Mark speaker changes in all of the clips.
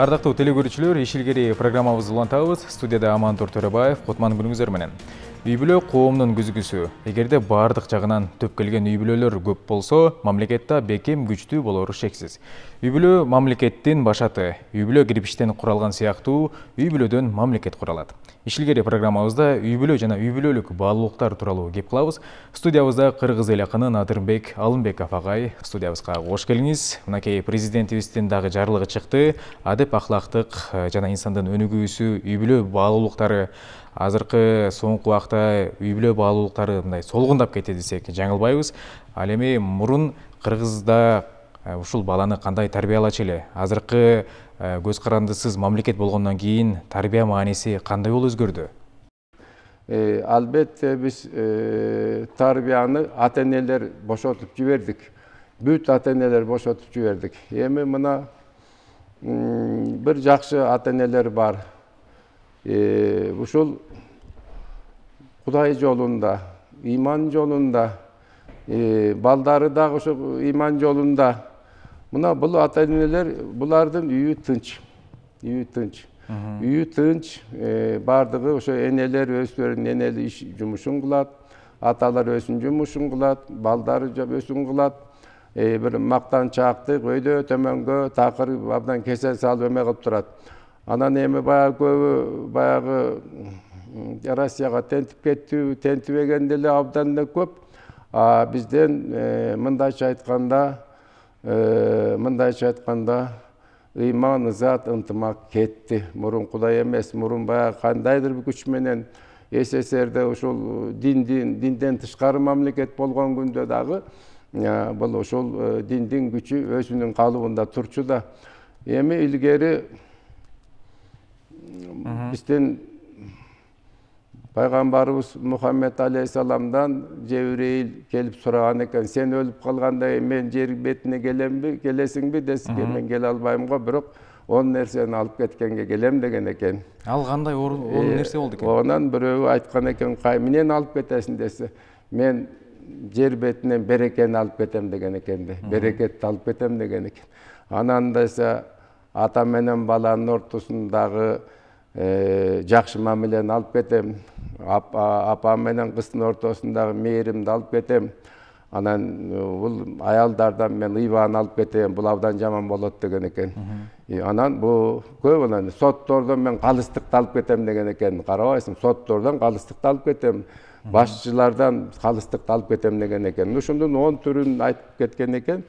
Speaker 1: Ардактуу телекөрүүчүлөр, Ишилгери программабызды улантабыз. Студияда Амантур Төрөбаев, Кутман күнүңүздөр менен. Үй бүлө коомдун күзгүсү. Эгерде бардык жагынан төп келген үй бүлөлөр көп болсо, мамлекетте бекем күчтүү болору шексиз. Үй бүлө мамлекеттин башаты, үй бүлө кирпичтен куралган сыяктуу, үй бүлөдөн мамлекет куралат. Ишилгери программабызда үй бүлө жана үй бүлөлүк баалуулуктар тууралуу кеп кылабыз. Студиябызда кыргыз эл акыны Надырбек Алымбеков агай студиябызга кош келиңиз. Мынакей президентибиздин дагы жарлыгы чыкты. Адеп ахлактык жана инсандын өнүгүүсү, үй бүлө баалуулуктары азыркы соңку убакта үй бүлө баалуулуктары мындай солгундап кетти десек жаңылбайбыз. Ал эми мурун Кыргызда ушул баланы кандай тарбиялачу эле? Азыркы көз карандысыз мамлекет болгондон кийин тарбия мааниси кандай болуп өзгөрдү?
Speaker 2: Албетте биз тарбияны ата-энелер бошотуп жибердик. Бүт ата-энелер бошотуп жибердик. Эми мына бир жакшы ата-энелер бар. Ушул Кудай жолунда, иман жолунда, балдары дагы ошо иман жолунда. Мына бул ата-энелер, булардын үйү тынч. Үйү тынч, бардыгы ошо энелер өздөрүнүн энели иш жумушун кылат, аталар өзүнүн жумушун кылат, балдары өзүн кылат. Бир мактанчаактык өйдө төмөнгө такыр абдан кесе салып эме кылып турат. Анан эми баягы Россияга тентип кеттүү, тентибеген деле абдан да көп. Бизден мындайча айтканда ыйман, ызат, ынтымак кетти. Мурун Кудай эмес, мурун баягы кандайдыр бир күч менен СССРде ушул динден тышкары мамлекет болгон күндө дагы бул ушул диндин күчү өзүнүн калыбында турчу да. Эми илгери биздин пайгамбарыбыз Мухаммед алейхисаламдан Жебирейил келип сураган экен: сен өлүп калганда мен жер бетине келесиңби десиге, мен келе албайм го, бирок 10 нерсени алып кеткенге келем деген экен.
Speaker 1: Ал кандай 10 нерсе болду экен?
Speaker 2: Онан бирөө айткан экен: кай менен алып кетесиң десе, мен жер бетинен берекени алып кетем деген экен. Берекетти алып кетем деген экен. Анан десе, ата менен баланын ортосундагы жакшы мамилени алып кетем. Апа менен кыздын ортосундагы мээримди алып кетем. Анан бул аялдардан мен ыйбаны алып кетем, бул абдан жаман болот деген экен. Анан бул көп анан соттордон мен калыстыкты алып кетем деген экен. Карабайсың, соттордон калыстыкты алып кетем, башчылардан калыстыкты алып кетем деген экен. Ушундун 10 түрүн айтып кеткен экен.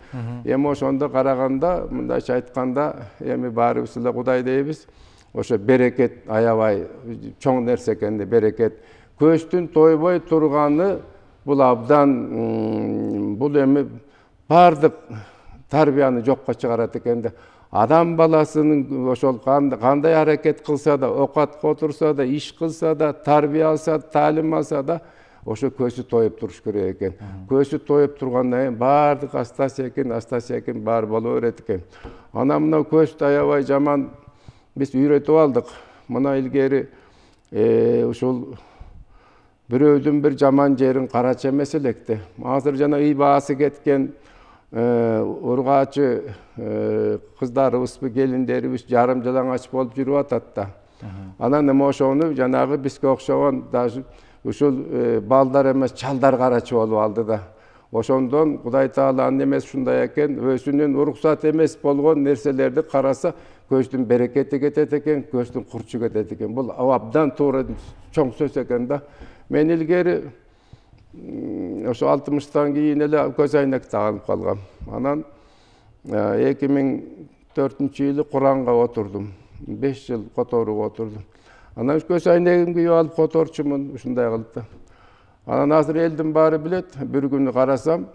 Speaker 2: Эми ошондо караганда, мындайча айтканда, эми баарыбыз эле Кудай дейбиз. Ошо берекет аябай чоң нерсе экен, берекет. Көчтүн тойбой турганы бул абдан, бул эми бардык тарбияны жокко чыгарат экен. Адам баласынын ошол кандай аракет кылса да, окатка отурса да, иш кылса да, тарбия алса, таалим алса да, ошо көзү тоюп туруш керек экен. Көзү тоюп тургандан кийин бардык аста секин бар боло берет экен. Анан мына көздү аябай жаман биз үйрөтүп алдык. Мына илгери ушул бирөөдүн бир жаман жерин карачы эмес электи. Азыр жана ыйбаасы кеткен ургаачы кыздарыбызбы, келиндерибиз жарым жалаңач болуп жүрүп атат да. Анан эми ошону жанагы бизге окшогон даже ушул балдар эмес, чалдар карачы болуп алды да. Ошондон Кудай Тааланын эмес ушундай экен, өзүнүн уруксат эмес болгон нерселерди караса, көздүн берекети кетет экен, көздүн курчу кетет экен. Бул абдан туура чоң сөз экен да. Мен илгери ошо 60-тан кийин эле көз айнек тагып калгам. Анан 2004-жылы Куранга отурдум. 5 жыл которууга отурдум. Анан көз айнегимди кийип алып которчумун, ушундай кылып да. Анан азыр элдин баары билет. Бир күнү карасам,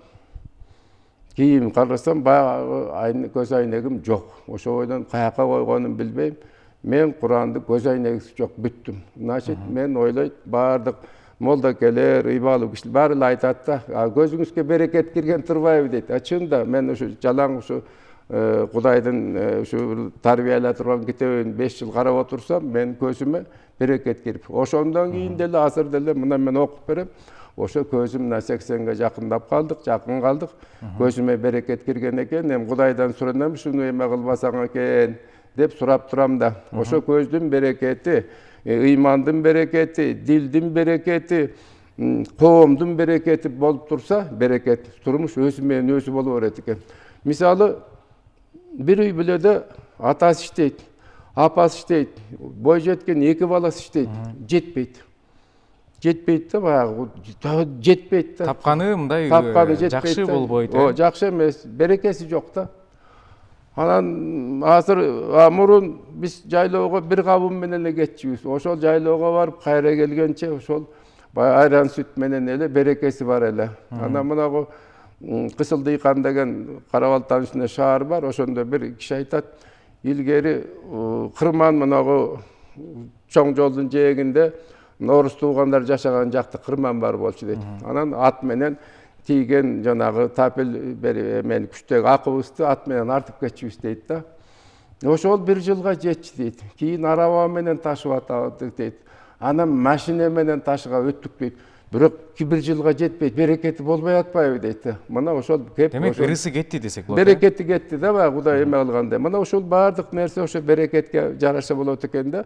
Speaker 2: кийим карасам, баягы көз айнегим жок. Ошо бойдон каяка койгонун билбейм. Мен Куранды көз айнегisiz жок бүттүм. Значит, мен ойлойт, бардык молдокелер, ыйбалуу кишилер баары эле айтат да, көзүңүзгө берекет кирген турбайбы дейт. Чын да, мен ушу жалаң ушу Кудайдын ушу тарбиялай турган китебин 5 жыл карап отурсам, мен көзүмө берекет кирип. Ошондон кийин деле азыр деле мына мен окуп берем. Ошо көзүм 80-ге жакындап калдык, жакын калдык. Көзүмө берекет кирген экен. Эми Кудайдан суранам, шуну эме кылбасаң экен деп сурап турам да. Ошо көздүн берекети, ыймандын берекети, дилдин берекети, коомдун берекети болуп турса, берекет, турмуш өзү менен өзү боло берет экен. Мисалы, бир үй бүлөдө атасы иштейт, апасы иштейт, бой жеткен эки баласы иштейт, жетпейт. Жетпейт да, баягы жетпейт да.
Speaker 1: Тапканы мындай жакшы болбойт.
Speaker 2: Жакшы эмес, берекеси жок да. Анан азыр мурун биз жайлоого бир кабым менен эле кетчүбүз. Ошол жайлоого барып кайра келгенче ошол айран сүт менен эле берекеси бар эле. Анан мынагы Кысылдыйкан деген Кара-Балтанын үстүндө шаар бар. Ошондо бир киши айтат, илгери кырман мынагы чоң жолдун жээгинде орус туугандар жашаган жакта кырман бар болчу дейт. Анан ат менен тийген жанагы тапел мен күчтөгү акыбызды ат менен артып кетчүбүз дейт да. Ошол бир жылга жетчү дейт. Кийин араба менен ташып атабык дейт. Анан машина менен ташыга өттүк дейт. Бирок бир жылга жетпейт, берекети болбой атпайбы дейт. Мына ошол кеп.
Speaker 1: Демек ырысы кетти десек болот.
Speaker 2: Берекети кетти да, баягы Кудай эме кылгандай. Мына ошол баардык нерсе ошо берекетке жараша болот экен да.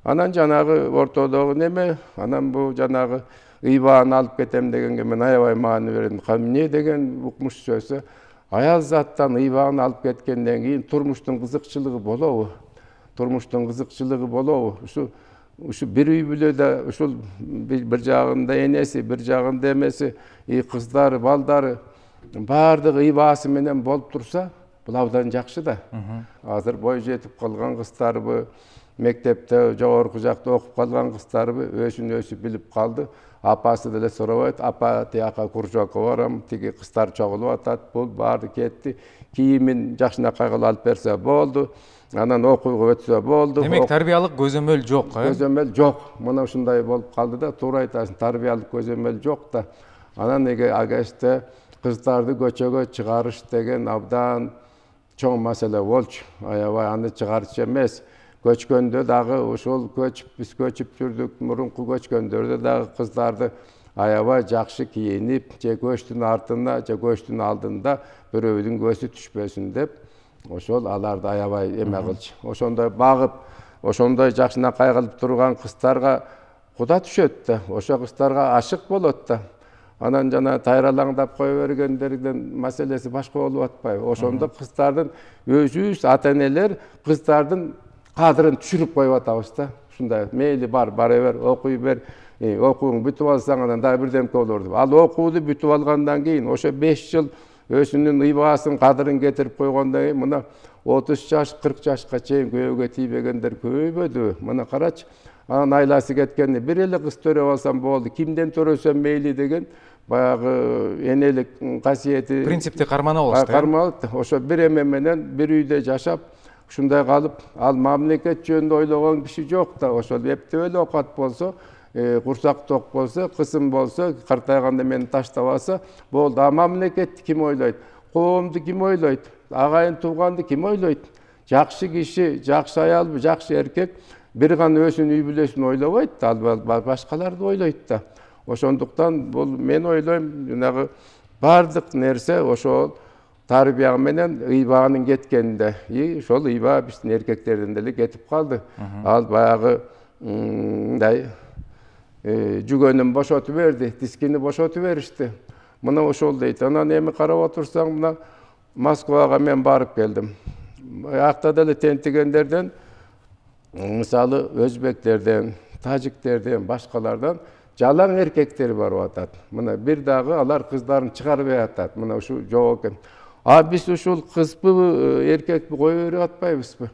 Speaker 2: Анан жанагы ортодогу неме, анан бу жанагы ыйбааны алып кетем дегенге мен аябай маани берем. Эмне деген укмуш сөзү. Аял заттан ыйбааны алып кеткенден кийин турмуштун кызыкчылыгы болобу? Турмуштун кызыкчылыгы болобу? Ушу бир үй бүлөдө ушул бир жагында энеси, бир жагында эмеси, кыздары, балдары баардыгы ыйбаасы менен болуп турса, бул абдан жакшы да. Азыр бой жетип калган кыздарбы, мектепте, жогорку жакта окуп калган кыздарбы өзүн өзү билип калды. Апасы деле сурабайт, апа тияка кружокко барам, тиги кыздар чогулуп атат, бул баары кетти. Кийимин жакшынакай кылып алып берсе болду. Анан окууга өтсө болду.
Speaker 1: Демек тарбиялык көзөмөл жок,
Speaker 2: Көзөмөл жок. Мына ушундай болуп калды да, туура айтасың, тарбиялык көзөмөл жок да. Анан агеште кыздарды көчөгө чыгарыш деген абдан чоң маселе болчу. Аябай аны чыгарыш эмес. Көчкөндө дагы ушул биз көчүп жүрдүк, мурунку көчкөндөрдө дагы кыздарды аябай жакшы кийинип, же көчтүн артында, же көчтүн алдында бирөөнүн көзү түшпөсүн деп, ошол аларды аябай эме кылчу. Ошондой багып, ошондой жакшынакай кылып турган кыздарга куда түшөт да, ошо кыздарга ашык болот да. Анан жана тайралаңдап кое бергендердин маселеси башка болуп атпайбы? Ошондо кыздардын өзүбүз ата-энелер кыздардын кадырын түшүрүп коюп атабыз да. Ушундай мейли бара бер, окуй бер, окууң бүтүп алсаң анан дагы бирдемке болор деп. Ал окууну бүтүп алгандан кийин ошо 5 жыл өзүнүн ыйбаасын, кадырын кетирип койгондон кийин мына 30 жаш, 40 жашка чейин күйөөгө тийбегендер көбөйбөдүбү? Мына карачы. Анан айласы кеткенде бир эле кыз төрөп алсам болду, кимден төрөсөм мейли деген баягы энелик касиети,
Speaker 1: принципти карманып алышты.
Speaker 2: Кармалып, ошо бир эме менен бир үйдө жашап, ушундай калып, ал мамлекет жөнүндө ойлогон киши жок да. Ошол эптеп эле окат болсо, курсак ток болсо, кысым болсо, картайганда мени таштап алса болду. А мамлекетти ким ойлойт? Коомду ким ойлойт? Агайын тууганды ким ойлойт? Жакшы киши, жакшы аялбы, жакшы эркек бир гана өзүнүн үй бүлөсүн ойлобойт да, ал башкаларды ойлойт да. Ошондуктан бул мен ойлойм, жанагы бардык нерсе ошол тарбия менен ыйбаанын кеткенинде. Ошол ыйбаа биздин эркектерден деле кетип калды. Ал баягы мындай жүгөнүн бошотуп берди, дискини бошотуп беришти. Мына ошол дейт. Анан эми карап отурсаң, мына Москвага мен барып келдим. Акта деле тентигендерден, мисалы өзбектерден, тажиктерден, башкалардан жалаң эркектер барып атат. Мына бир дагы алар кыздарын чыгарбай атат. Мына ушу жок экен. А биз ушул кызбы, эркекпи кое берип атпайбызбы?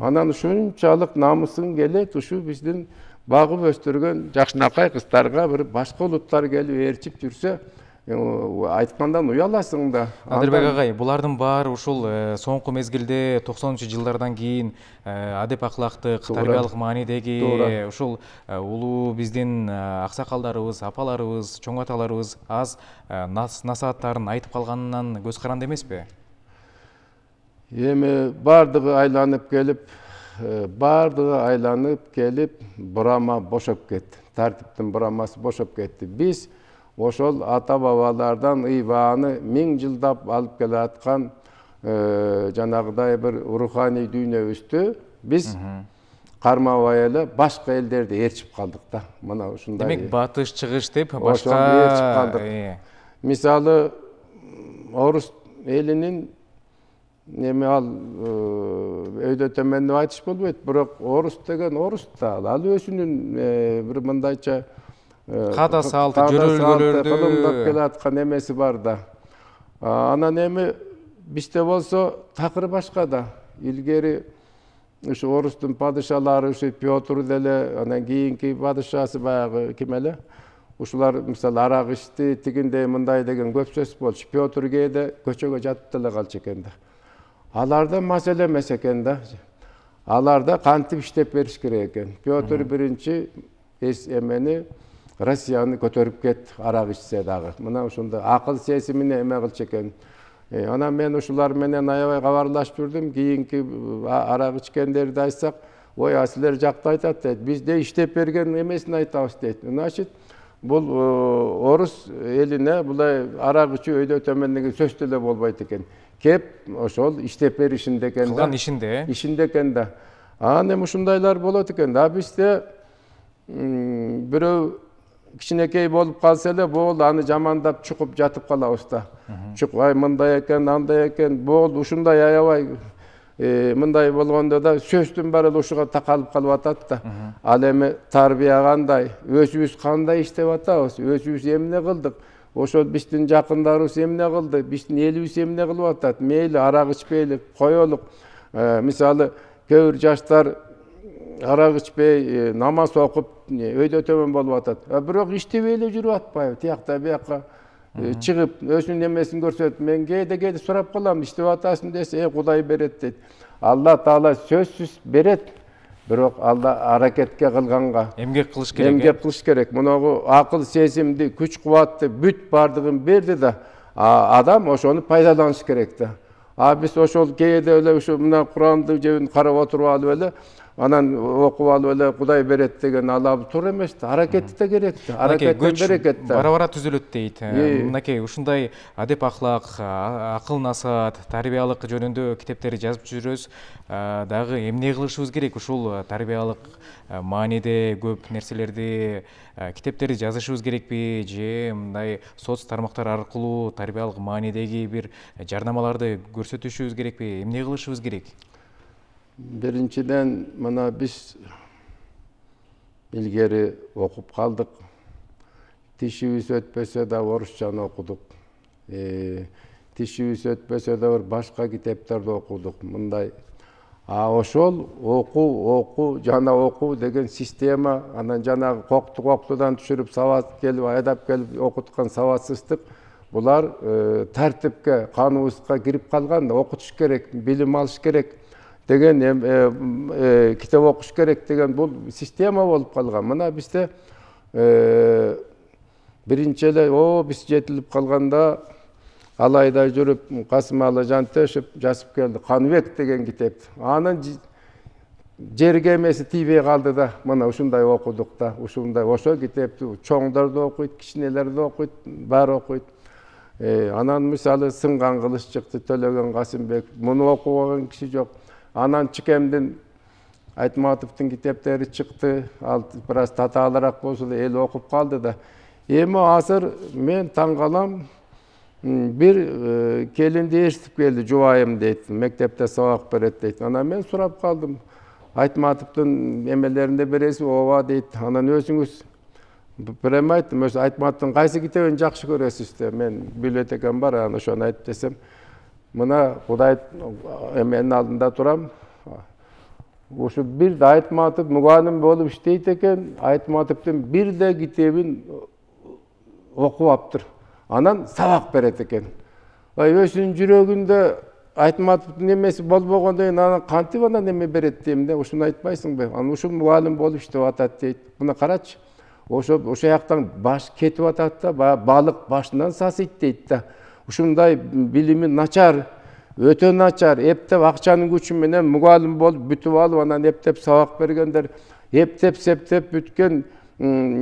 Speaker 2: Анан ушунчалык намысын келет, ушу биздин багып өстүргөн жакшынакай кыздарга бир башка улуттар келип ээрчип жүрсө, айткандан уяласың да.
Speaker 1: Адырбек агай, булардын баары ушул соңку мезгилде 90-жылдардан кийин адеп акылактык, тарбиялык маанидеги ушул улуу биздин аксакалдарыбыз, апаларыбыз, чоң аталарыбыз аз насааттарын айтып калганынан көз каранды эмеспи?
Speaker 2: Эми бардыгы айланып келип, бурама бошоп кетти. Тартиптин бурамасы бошоп кетти. Биз ошол ата-бабалардан ыйбааны 1000 жылдап алып келаткан жанагыдай бир руханий дүйнөбүздү Биз кармабай эле башка элдерди ээрчип калдык да. Мына ушундай.
Speaker 1: Демек батыш чыгыш деп
Speaker 2: Ошону
Speaker 1: башка
Speaker 2: ээрчип калдык. Мисалы орус элинин неме ал өйдө төмөнүп айтыш болбойт, бирок орус деген орус да. Ал өзүнүн бир мындайча
Speaker 1: када салты, жөрөлгөлөрдү
Speaker 2: кылымдап келаткан эмеси бар да. Анан эми бизде болсо такыр башка да. Илгери ушу орустун падышалары ушу Петр деле, анан кийинки падышасы баягы ким эле? Ушулар мисалы арак ичти, тигиндей мындай деген көп сөз болчу. Петр кээде көчөгө жатып деле калчу экен да. Аларда маселе эмес экен да. Аларда кантип иштеп бериш керек экен. Петр биринчи эмени Россияны көтөрүп кет, арак ичсе дагы. Мына ушундай акыл сезимине эме кылчу экен. Анан мен ушулар менен аябай кабарлашып жүрдүм. Кийинки арак ичкендерди айтсак, ой, силер жакты айтат дейт. Бизде иштеп берген эмесин айтабыз дейт. Значит, бул орус элине булай арак ичүү өйдө төмөн деген сөз деле болбойт экен. Кеп ошол иштеп беришинде экен да.
Speaker 1: Кылган ишинде.
Speaker 2: Ишинде экен да. Анан эми ушундайлар болот экен да. Бизде бирөө кичинекей болуп калса эле болду, аны жамандап чукуп жатып калабыз да. Чукпай мындай экен, андай экен, болду ушундай аябай мындай болгондо да сөздүн баары ушуга такалып калып атат да. Ал эми тарбия кандай, өзүбүз кандай иштеп атабыз, өзүбүз эмне кылдык, ошол биздин жакындарыбыз эмне кылды, биздин элибиз эмне кылып атат, мейли арак ичпейли коелук. Мисалы кээ бир жаштар арак ичпей намаз окуп өйдө төмөн болуп атат. Бирок иштебей эле жүрүп атпайбы? Тиякта бияка чыгып өзүнүн эмесин көрсөтүп, мен кээде сурап калам, иштеп атасың десе, Кудай берет дейт. Алла Таала сөзсүз берет, бирок алда аракетке кылганга
Speaker 1: Эмгек кылыш керек.
Speaker 2: Эмгек кылыш керек. Мунагу акыл, сезимди, күч кубатты бүт бардыгын берди да, адам ошону пайдаланыш керек да. Биз ошол кээде эле ушу мына Куранды жебин карап отуруп алып эле, анан окуп алып эле Кудай берет деген ал туура эмес да. Аракети да керек да. Аракеттен берекет да.
Speaker 1: Бара-бара түзүлөт дейт. Мынакей ушундай адеп ахлак, акыл насаат, тарбиялык жөнүндө китептерди жазып жүрөбүз. Дагы эмне кылышыбыз керек? Ушул тарбиялык мааниде көп нерселерди китептерди жазышыбыз керекпи же мындай соц тармактар аркылуу тарбиялык маанидеги бир жарнамаларды көрсөтүшүбүз керекпи? Эмне кылышыбыз керек?
Speaker 2: Биринчиден мына биз илгери окуп калдык. Тишибиз өтпөсө да орусчаны окудук. Тишибиз өтпөсө да башка китептерди окудук. Мындай ошол окуу жана окуу деген система, анан жанагы коктудан түшүрүп сабат келип айдап келип окуткан сабатсыздык, булар тартипке, каныбызга кирип калган да. Окутуш керек, билим алыш керек деген, китеп окуш керек деген бул система болуп калган. Мына бизде биринчи эле биз жетилип калганда алайда жүрүп Касымалы Жантешев жазып келди Каныбек деген китепти. Анын жерге эмеси тийбей калды да. Мына ушундай окудук да. Ушундай ошол китепти чоңдор да окуйт, кичинелер да окуйт, баары окуйт. Анан мисалы Сынган кылыч чыкты, Төлөгөн Касымбек. Муну окубаган киши жок. Анан Чикемдин Айтматовдун китептери чыкты. Ал бир аз татаалыраак болсо да эл окуп калды да. Эми азыр мен таң калам, бир келинди ээрчитип келди, жубайым дейт, мектепте сабак берет дейт. Анан мен сурап калдым, Айтматовдун эмелеринде бересиз, ооба дейт. Анан өзүңүз бир эме айттым, өзү Айтматовдун кайсы китебин жакшы көрөсүз деп. Мен библиотекам бар, анан ошону айтып десем, мына Кудай эменин алдында турам. Ушу бир да Айтматов мугалим болуп иштейт экен, Айтматовдун бир да китебин окубаптыр. Анан сабак берет экен. Өзүнүн жүрөгүндө Айтматовдун эмеси болбогондон кийин анан кантип анан эме берет дейм да, ушуну айтпайсыңбы? Анан ушул мугалим болуп иштеп атат дейт. Мына карачы. Ошо жактан баш кетип атат да, балык башынан сасыйт дейт да. Ушундай билими начар, өтө начар, эптеп акчанын күчү менен мугалим болуп бүтүп алып, анан эптеп сабак бергендер, эптеп бүткөн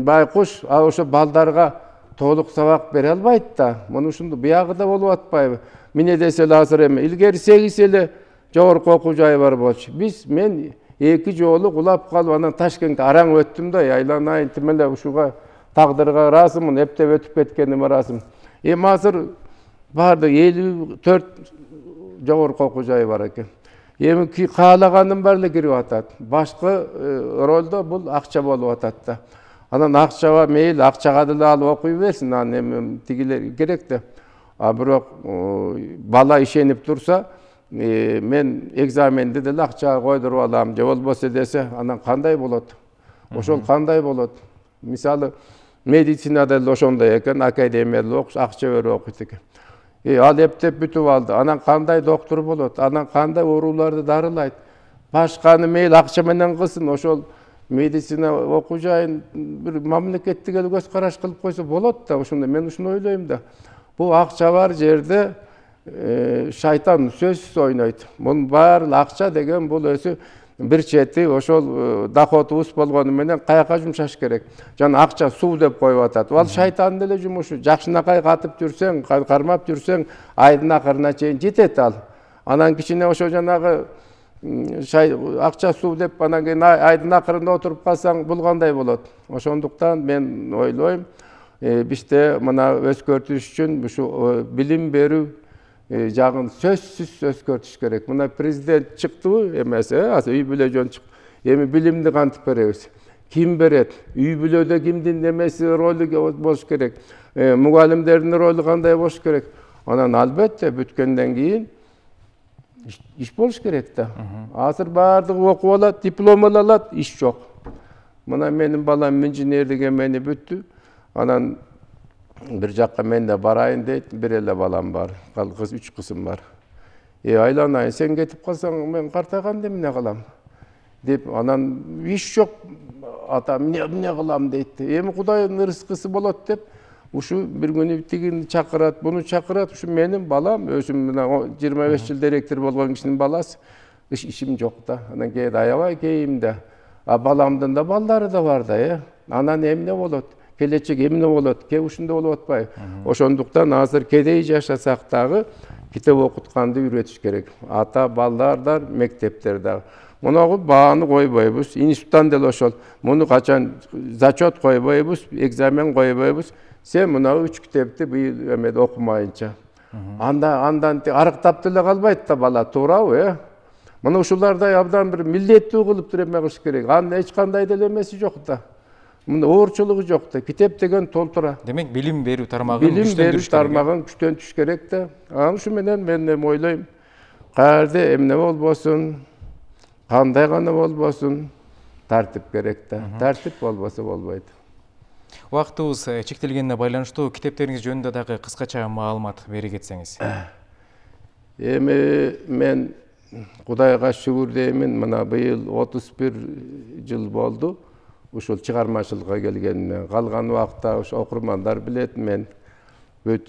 Speaker 2: байкуш ошо балдарга толук сабак бере албайт да. Муну ушунду биягы да болуп атпайбы? Эмне десе эле азыр эми илгери 8 эле жогорку окуу жайы бар болчу. Мен 2 жолу кулап калып анан Ташкентке араң өттүм да, айланайын тимеле ушуга тагдырга ыраазымын, эптеп өтүп кеткениме ыраазымын. Эми азыр барды 54 жогорку окуу жайы бар экен. Эми каалаганын баары эле кирип атат. Башкы ролдо бул акча болуп атат да. Анан акчага мейли, акчага деле алып окуй берсин, анан эми тигилер керек да. А бирок бала ишенип турса, мен экзаменди деле акчага койдуруп алам, же болбосо десе, анан кандай болот? Ошол кандай болот? Мисалы, медицинада деле ошондой экен, академияда окуш, акча берип окуйт экен. Ал эптеп бүтүп алды. Анан кандай доктор болот? Анан кандай ооруларды дарылайт? Башканы мейли акча менен кылсын, ошол медицина окуу жайын бир мамлекеттик эле көз караш кылып койсо болот да, ошондой. Мен ушуну ойлойм да. Бул акча бар жерде шайтан сөзсүз ойнойт. Бунун баары акча деген бул өзү бир чети ошол доходубуз болгону менен каяка жумшаш керек. Жана акча суу деп коюп атат. Ал шайтандын эле жумушу. Жакшынакай катып жүрсөң, кармап жүрсөң, айдын акырына чейин жетет ал. Анан кичине ошо жанагы акча суу деп анан кийин айдын акырында отуруп калсаң бул кандай болот? Ошондуктан мен ойлойм, бизде мына өзгөртүш үчүн ушу билим берүү жагын сөзсүз өзгөртүш керек. Мына президент чыктыбы эмес, азыр үй бүлө жөн чык. Эми билимди кантип беребиз? Ким берет? Үй бүлөдө кимдин эмеси ролу болуш керек? Мугалимдердин ролу кандай болуш керек? Анан албетте бүткөндөн кийин иш болуш керек да. Азыр баардыгы окуп алат, диплом алат, иш жок. Мына менин балам инженердик эмени бүттү. Анан бир жакка мен да барайын дейт, бир эле балам бар. Кыз 3 кызым бар. Айланайын, сен кетип калсаң мен картайганда эмне кылам? Деп анан иш жок. Ата эмне кылам дейт. Эми Кудайдын ырыскысы болот деп, ушу бир күнү тигин чакырат, буну чакырат. Ушу менин балам, өзүм мына 25 жыл директор болгон кишинин баласы. Ишим жок да. Анан кээде аябай кейим да. А баламдын да балдары да бар да, Анан эмне болот? Келечек эмне болот? Ке ушунда болуп атпайбы? Ошондуктан азыр кедей жашасак дагы китеп окутканды үйрөтүш керек. Ата балдар, мектептер дагы. Мунагы бааны койбойбуз, институттан деле ошол. Муну качан зачет койбойбуз, экзамен койбойбуз. Сен мунагы 3 китепти быйыл эмеде окумайынча. Андан арыктап деле калбайт да бала, туурабы, Мына ушулардай абдан бир милдеттүү кылып туруп эме кылыш керек. Анын эч кандай деле эмеси жок да. Мында оорчулугу жок да. Китеп деген толтура.
Speaker 1: Демек билим берүү тармагын күчтөндүрүш керек. Билим берүү
Speaker 2: тармагын күчтөндүрүш керек да. Анан ушу менен мен ойлойм, каерде эмне болбосун, кандай гана болбосун, тартип керек да. Тартип болбосо болбойт.
Speaker 1: Убактыбыз чектелгенине байланыштуу китептериңиз жөнүндө дагы кыскача маалымат бере кетсеңиз.
Speaker 2: Эми мен Кудайга шүгүр деймин, мына быйыл 31 жыл болду. Ушул чыгармачылыкка келгенине. Калган убакта ушу окурмандар билет, мен бүт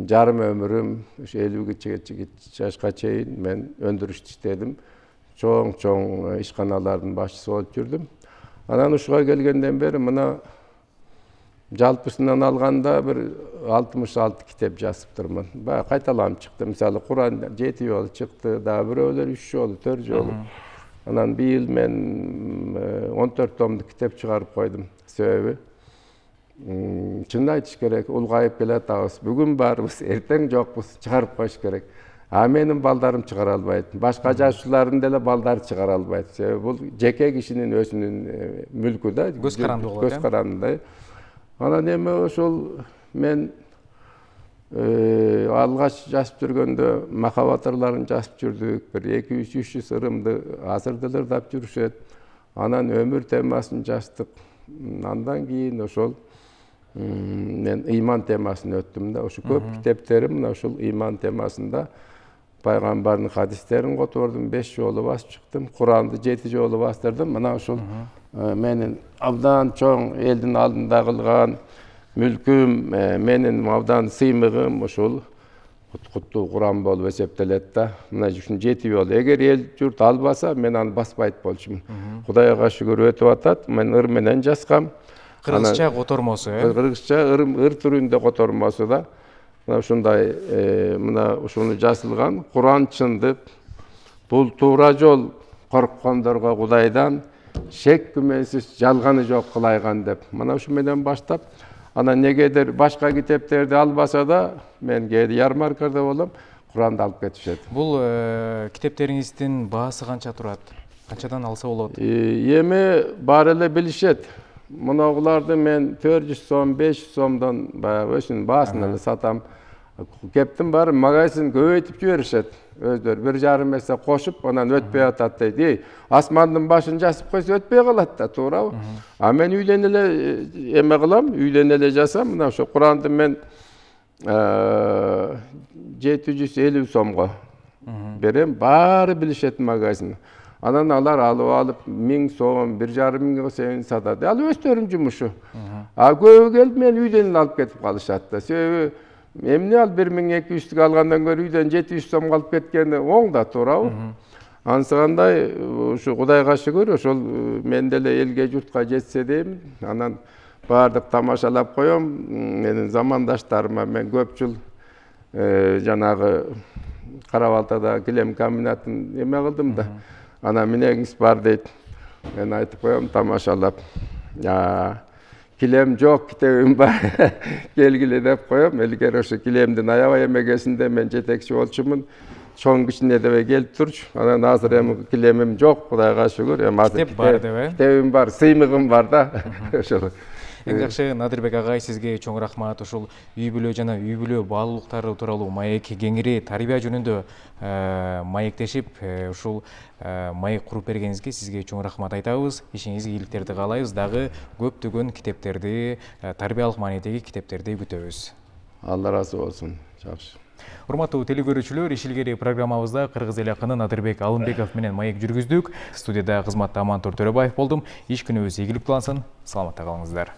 Speaker 2: жарым өмүрүм ушу 50 жашка чейин мен өндүрүштү иштедим. Чоң ишканалардын башчысы болуп жүрдүм. Анан ушуга келгенден бери мына жалпысынан алганда бир 66 китеп жазып турмун. Баягы кайталанып чыкты. Мисалы Куран 7 жолу чыкты, дагы бирөөлөр 3 жолу, 4 жолу. Анан быйыл мен 14 томдук китеп чыгарып койдум. Себеби чынын айтыш керек, улгайып келатабыз. Бүгүн барбыз, эртең жокпуз, чыгарып коюш керек. А менин балдарым чыгара албайт. Башка жазуучулардын деле балдары чыгара албайт. Себеби бул жеке кишинин өзүнүн мүлкү да,
Speaker 1: көз карандыгы.
Speaker 2: Анан эми ошол мен алгач жазып жүргөндө махабат ырларын жазып жүрдүк. Бир 200-300 ырымды азыр деле ырдап жүрүшөт. Анан өмүр темасын жаздык. Андан кийин ошол мен ыйман темасын өттүм да. Ошо көп китептерим мына ушул ыйман темасында. Пайгамбардын хадистерин котордум, 5 жолу басып чыктым. Куранды 7 жолу бастырдым. Мына ушул менин абдан чоң элдин алдында кылган мүлкүм, менин абдан сыймыгым ушул куттуу Куран болуп эсептелет да. Мына ушун 7 жолу. Эгер эл журт албаса, мен аны баспайт болчумун. Кудайга шүгүр өтүп атат. Мен ыр менен жазгам.
Speaker 1: Кыргызча котормосу,
Speaker 2: Кыргызча ыр түрүндө котормосу да. Мына ушундай мына ушуну жазылган. Куран чындык. Бул туура жол корккондорго Кудайдан шек күмөнсүз жалганы жок кылайган деп. Мына ушу менен баштап, анан негедир башка китептерди албаса да, мен кээде ярмаркада болом, Куранды алып кетишет.
Speaker 1: Бул китептериңиздин баасы канча турат? Канчадан алса болот?
Speaker 2: Эми баары эле билишет. Мунагуларды мен 400 сом, 500 сомдон баягы өшүнүн баасын эле сатам. Кептин баары магазин көбөйтүп жиберишет. Өздөрү 1,5 эсе кошуп, анан өтпөй атат дейт. Асмандын башын жасып койсо өтпөй калат да, туурабы? А мен үйлөн эле эме кылам, үйлөн эле жасам. Мына ошо Куранды мен 750 сомго берем, баары билишет магазин. Анан алар алып 1000 сом, 1,5 миңге чейин сатат. Ал өздөрүнүн жумушу. А көбү келип мен үйдөн алып кетип калышат да. Себеби эмне ал 1200 алгандан көрө үйдөн 700 сомго алып кеткени оң да, туурабы? Ансыгандай ушу Кудайга шүгүр, ошол мен деле элге журтка жетсе дейм. Анан баардык тамашалап коем. Менин замандаштарыма мен көп жыл жанагы Кара-Балтада килем комбинатын эме кылдым да. Ана минеңиз бар дейт. Мен айтып коем тамашалап. Килем жок, китебим бар. Келгиле деп коем. Элгер ошо килемдин аябай эмегесинде мен жетекчи болчумун. Чоң кичине деп келип турчу. Анан азыр эми килемим жок, Кудайга шүгүр. Эми азыр
Speaker 1: Китеп бар деп,
Speaker 2: китебим бар, сыймыгым бар да. Ошол.
Speaker 1: Эң жакшы Надырбек агай, сизге чоң рахмат. Ушул үй бүлө жана үй бүлө баалуулуктары тууралуу маек кеңири тарбия жөнүндө маектешип, ушул маек куруп бергениңизге сизге чоң рахмат айтабыз. Ишиңизге ийгиликтерди каалайбыз. Дагы көптөгөн китептерди, тарбиялык маанидеги китептерди күтөбүз.
Speaker 2: Алла ыраазы болсун. Жакшы.
Speaker 1: Урматтуу телекөрүүчүлөр, Ишилгери программабызда кыргыз эл акыны Надырбек Алымбеков менен маек жүргүздүк. Студияда кызматта Амантур Төрөбаев болдум. Иш күнүбүз ийгиликтүү болсун. Саламатта калыңыздар.